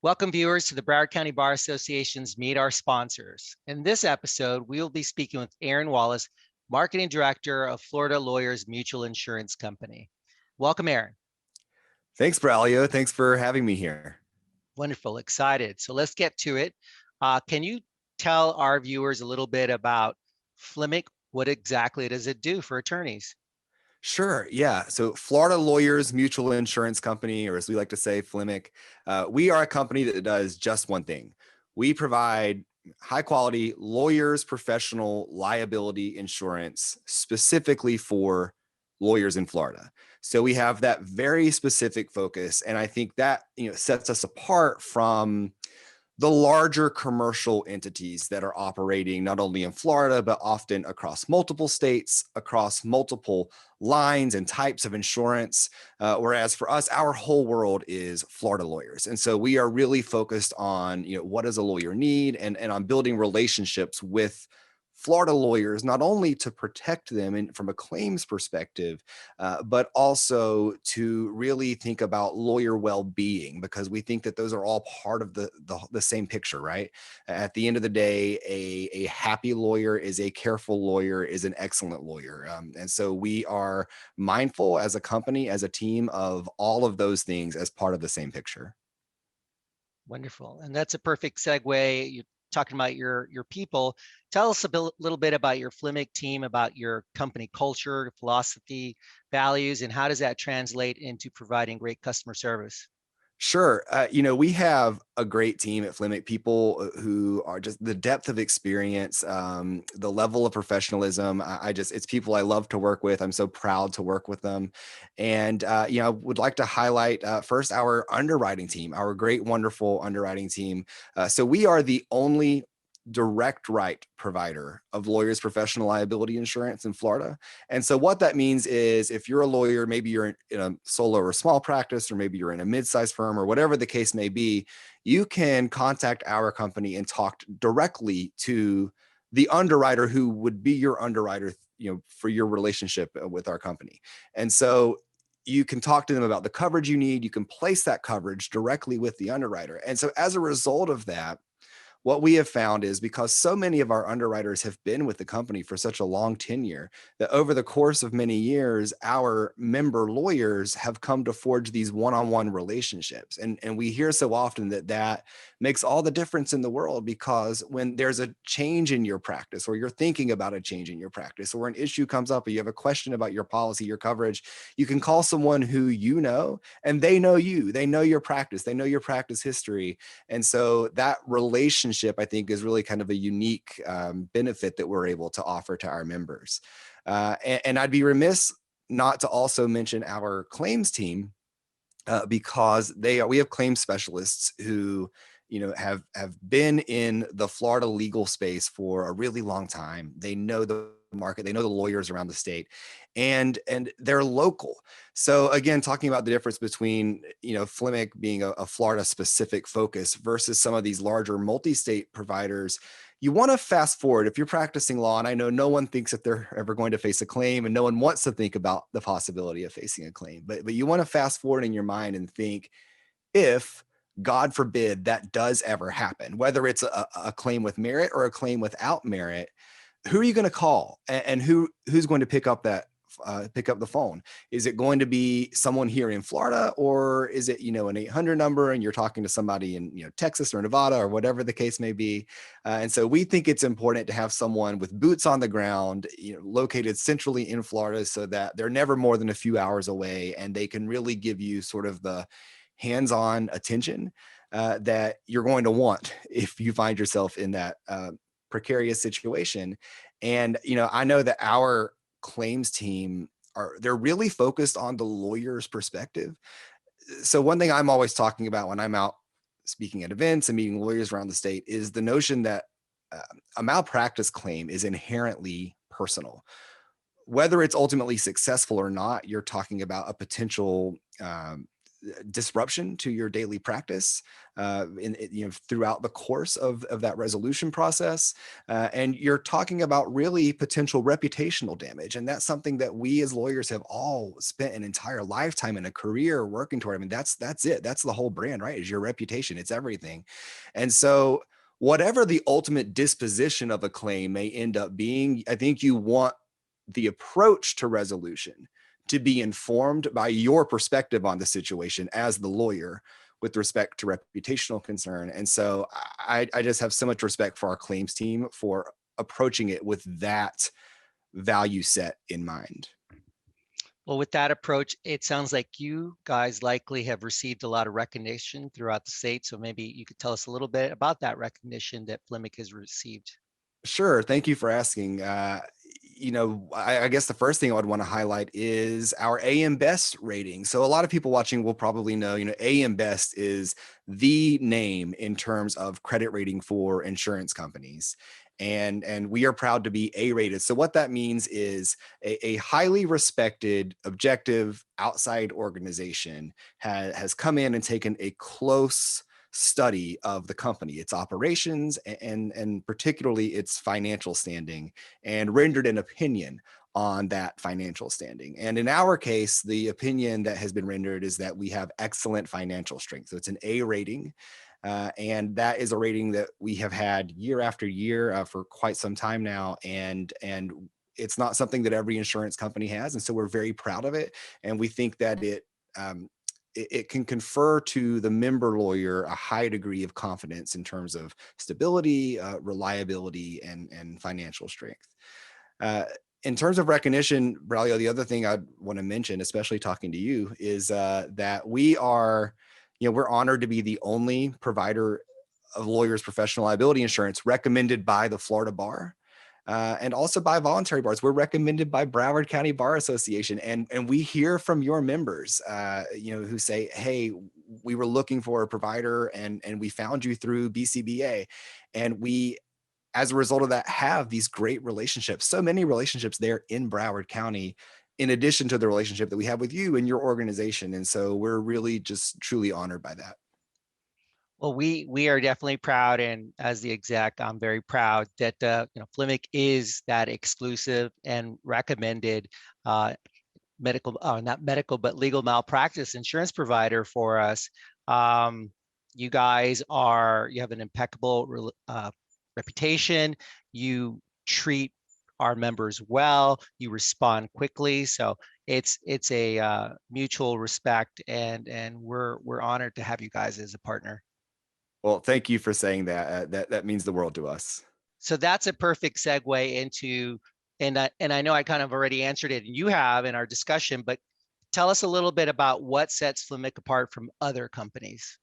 Welcome, viewers, to the Broward County Bar Association's Meet Our Sponsors. In this episode, we will be speaking with Aaron Wallace, Marketing Director of Florida Lawyers Mutual Insurance Company. Welcome, Aaron. Thanks, Braulio. Thanks for having me here. Wonderful, excited. So let's get to it. Can you tell our viewers a little bit about FLMIC? What exactly does it do for attorneys? Sure. Yeah. So Florida Lawyers Mutual Insurance Company, or as we like to say, FLMIC, we are a company that does just one thing. We provide high quality lawyers professional liability insurance specifically for lawyers in Florida. So we have that very specific focus. And I think that sets us apart from the larger commercial entities that are operating not only in Florida, but often across multiple states, across multiple lines and types of insurance. Whereas for us, our whole world is Florida lawyers. And so we are really focused on, what does a lawyer need and on building relationships with Florida lawyers, not only to protect them from a claims perspective, but also to really think about lawyer well-being, because we think that those are all part of the same picture, right? At the end of the day, a happy lawyer is a careful lawyer, is an excellent lawyer. And so we are mindful as a company, as a team, of all of those things as part of the same picture. Wonderful. And that's a perfect segue. You're talking about your people. Tell us little bit about your FLMIC team, about your company culture, philosophy, values, and how does that translate into providing great customer service? Sure. We have a great team at FLMIC, people who are just the depth of experience, the level of professionalism. It's people I love to work with. I'm so proud to work with them. And, I would like to highlight first our underwriting team, our great, wonderful underwriting team. So we are the only direct right provider of lawyers professional liability insurance in Florida. And so what that means is if you're a lawyer, maybe you're in a solo or small practice, or maybe you're in a mid-sized firm, or whatever the case may be, you can contact our company and talk directly to the underwriter who would be your underwriter, for your relationship with our company. And so you can talk to them about the coverage you need. You can place that coverage directly with the underwriter. And so as a result of that, what we have found is, because so many of our underwriters have been with the company for such a long tenure, that over the course of many years, our member lawyers have come to forge these one-on-one relationships. And we hear so often that makes all the difference in the world, because when there's a change in your practice, or you're thinking about a change in your practice, or an issue comes up, or you have a question about your policy, your coverage, you can call someone who and they know you, they know your practice, they know your practice history. And so that relationship, I think, is really kind of a unique benefit that we're able to offer to our members. And I'd be remiss not to also mention our claims team, because we have claims specialists who have been in the Florida legal space for a really long time. They know the market, they know the lawyers around the state, and they're local. So again, talking about the difference between FLMIC being a Florida specific focus versus some of these larger multi-state providers, you want to fast forward if you're practicing law. And I know no one thinks that they're ever going to face a claim, and no one wants to think about the possibility of facing a claim, but you want to fast forward in your mind and think, if God forbid that does ever happen, whether it's a claim with merit or a claim without merit, who are you going to call, and who's going to pick up the phone? Is it going to be someone here in Florida, or is it an 800 number and you're talking to somebody in Texas or Nevada, or whatever the case may be? And so we think it's important to have someone with boots on the ground, located centrally in Florida, so that they're never more than a few hours away, and they can really give you sort of the hands-on attention that you're going to want if you find yourself in that precarious situation. And I know that our claims team they're really focused on the lawyer's perspective. So one thing I'm always talking about when I'm out speaking at events and meeting lawyers around the state is the notion that a malpractice claim is inherently personal. Whether it's ultimately successful or not, you're talking about a potential disruption to your daily practice throughout the course of that resolution process. And you're talking about really potential reputational damage. And that's something that we as lawyers have all spent an entire lifetime and a career working toward. I mean, that's it. That's the whole brand, right? Is your reputation. It's everything. And so whatever the ultimate disposition of a claim may end up being, I think you want the approach to resolution to be informed by your perspective on the situation as the lawyer with respect to reputational concern. And so I just have so much respect for our claims team for approaching it with that value set in mind. Well, with that approach, it sounds like you guys likely have received a lot of recognition throughout the state. So maybe you could tell us a little bit about that recognition that Fleming has received. Sure. Thank you for asking. I guess the first thing I would want to highlight is our AM Best rating. So a lot of people watching will probably know, AM Best is the name in terms of credit rating for insurance companies. And we are proud to be A rated. So what that means is a highly respected, objective outside organization has come in and taken a close study of the company, its operations, and particularly its financial standing, and rendered an opinion on that financial standing. And in our case, the opinion that has been rendered is that we have excellent financial strength. So it's an A rating. And that is a rating that we have had year after year for quite some time now. And it's not something that every insurance company has. And so we're very proud of it. And we think that it can confer to the member lawyer a high degree of confidence in terms of stability, reliability, and financial strength. Uh, in terms of recognition, Braulio, the other thing I'd want to mention, especially talking to you, is that we're honored to be the only provider of lawyers' professional liability insurance recommended by the Florida Bar. And also by voluntary bars. We're recommended by Broward County Bar Association. And we hear from your members, who say, hey, we were looking for a provider and we found you through BCBA. And we, as a result of that, have these great relationships, so many relationships there in Broward County, in addition to the relationship that we have with you and your organization. And so we're really just truly honored by that. Well, we are definitely proud, and as the exec, I'm very proud that Fleming is that exclusive and recommended medical, not medical, but legal malpractice insurance provider for us. You guys you have an impeccable reputation. You treat our members well. You respond quickly. So it's a mutual respect, and we're honored to have you guys as a partner. Well, thank you for saying that. That means the world to us. So that's a perfect segue into, and I know I kind of already answered it, and you have in our discussion, but tell us a little bit about what sets Fleming apart from other companies.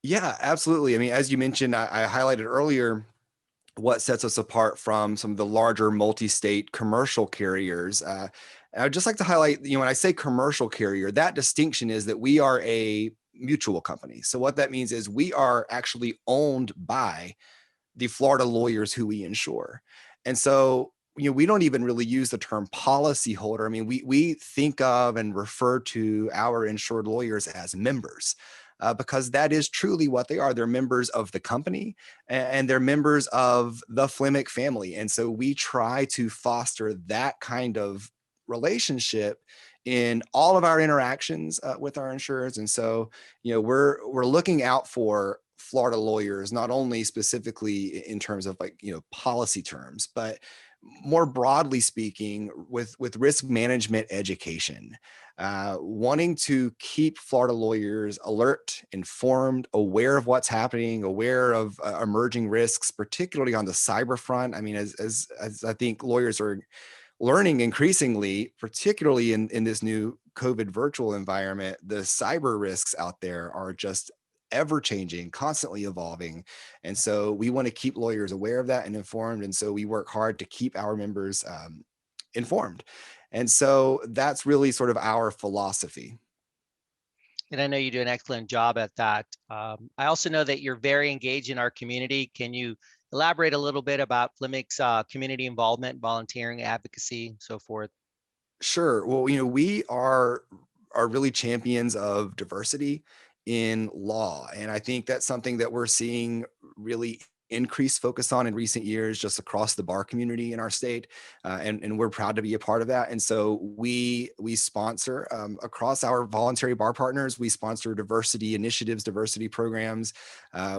Yeah, absolutely. I mean, as you mentioned, I highlighted earlier what sets us apart from some of the larger multi-state commercial carriers. I'd just like to highlight, when I say commercial carrier, that distinction is that we are a mutual company. So what that means is we are actually owned by the Florida lawyers who we insure. And so, we don't even really use the term policyholder. I mean, we think of and refer to our insured lawyers as members. Because that is truly what they are. They're members of the company and they're members of the Fleming family. And so we try to foster that kind of relationship in all of our interactions with our insurers. And so, we're looking out for Florida lawyers, not only specifically in terms of policy terms, but more broadly speaking, with risk management education, wanting to keep Florida lawyers alert, informed, aware of what's happening, aware of emerging risks, particularly on the cyber front. I mean, as I think lawyers are learning increasingly, particularly in this new COVID virtual environment, the cyber risks out there are just ever changing, constantly evolving. And so we want to keep lawyers aware of that and informed. And so we work hard to keep our members informed. And so that's really sort of our philosophy. And I know you do an excellent job at that. I also know that you're very engaged in our community. Can you elaborate a little bit about Fleming's community involvement, volunteering, advocacy, so forth? Sure. Well, we are are really champions of diversity in law. And I think that's something that we're seeing really increased focus on in recent years just across the bar community in our state, and we're proud to be a part of that. And so we sponsor, across our voluntary bar partners, we sponsor diversity initiatives, diversity programs.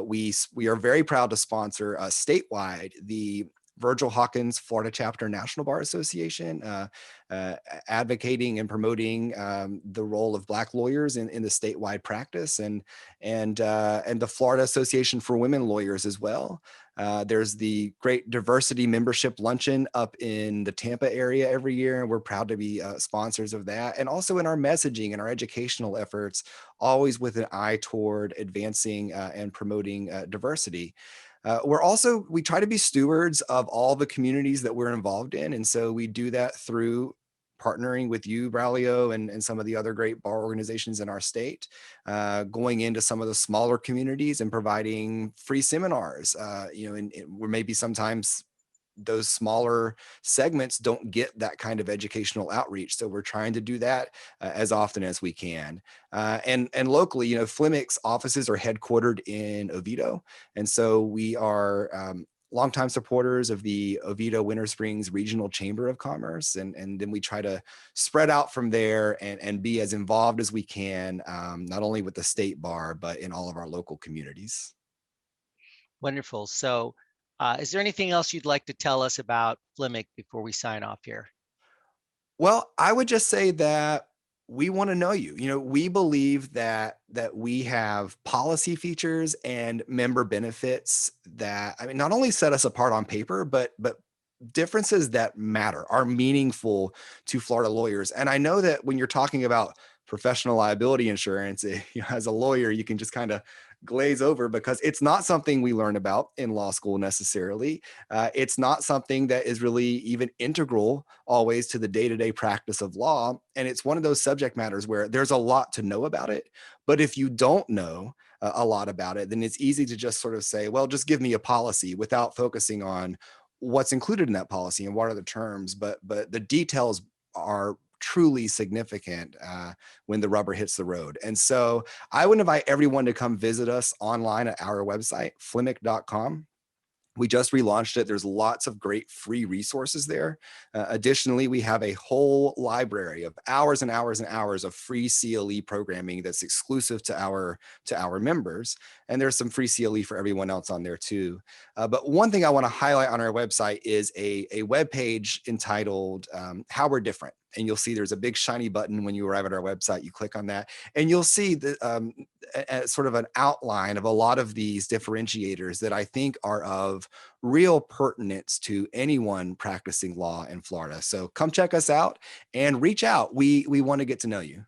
We are very proud to sponsor, statewide, the Virgil Hawkins Florida Chapter National Bar Association, uh, advocating and promoting, the role of Black lawyers in the statewide practice, and the Florida Association for Women Lawyers as well. There's the great diversity membership luncheon up in the Tampa area every year, and we're proud to be, sponsors of that. And also in our messaging and our educational efforts, always with an eye toward advancing, and promoting, diversity. We try to be stewards of all the communities that we're involved in. And so we do that through partnering with you, Braulio, and some of the other great bar organizations in our state, going into some of the smaller communities and providing free seminars, and where maybe sometimes those smaller segments don't get that kind of educational outreach. So we're trying to do that, as often as we can. And locally, Flemic's offices are headquartered in Oviedo. And so we are, longtime supporters of the Oviedo Winter Springs Regional Chamber of Commerce. And then we try to spread out from there and be as involved as we can, not only with the state bar, but in all of our local communities. Wonderful. So, is there anything else you'd like to tell us about Flemic before we sign off here? Well, I would just say that we want to know you. We believe that we have policy features and member benefits that, I mean, not only set us apart on paper, but differences that matter, are meaningful to Florida lawyers. And I know that when you're talking about professional liability insurance, as a lawyer, you can just kind of glaze over because it's not something we learn about in law school necessarily. It's not something that is really even integral always to the day-to-day practice of law. And it's one of those subject matters where there's a lot to know about it. But if you don't know a lot about it, then it's easy to just sort of say, well, just give me a policy without focusing on what's included in that policy and what are the terms. But the details are truly significant, when the rubber hits the road. And so I would invite everyone to come visit us online at our website, flemic.com. We just relaunched it. There's lots of great free resources there. Additionally, we have a whole library of hours and hours and hours of free CLE programming that's exclusive to our members. And there's some free CLE for everyone else on there too. But one thing I want to highlight on our website is a web page entitled, How We're Different. And you'll see there's a big shiny button when you arrive at our website. You click on that, and you'll see sort of an outline of a lot of these differentiators that I think are of real pertinence to anyone practicing law in Florida. So come check us out and reach out. We want to get to know you.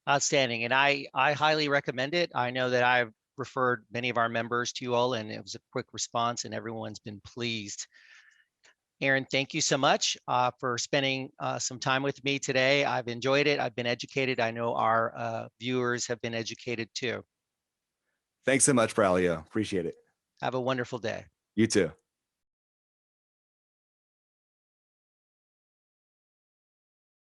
Outstanding. And I highly recommend it. I know that I've referred many of our members to you all, and it was a quick response, and everyone's been pleased. Aaron, thank you so much for spending some time with me today. I've enjoyed it. I've been educated. I know our viewers have been educated too. Thanks so much, Braulio. Appreciate it. Have a wonderful day. You too.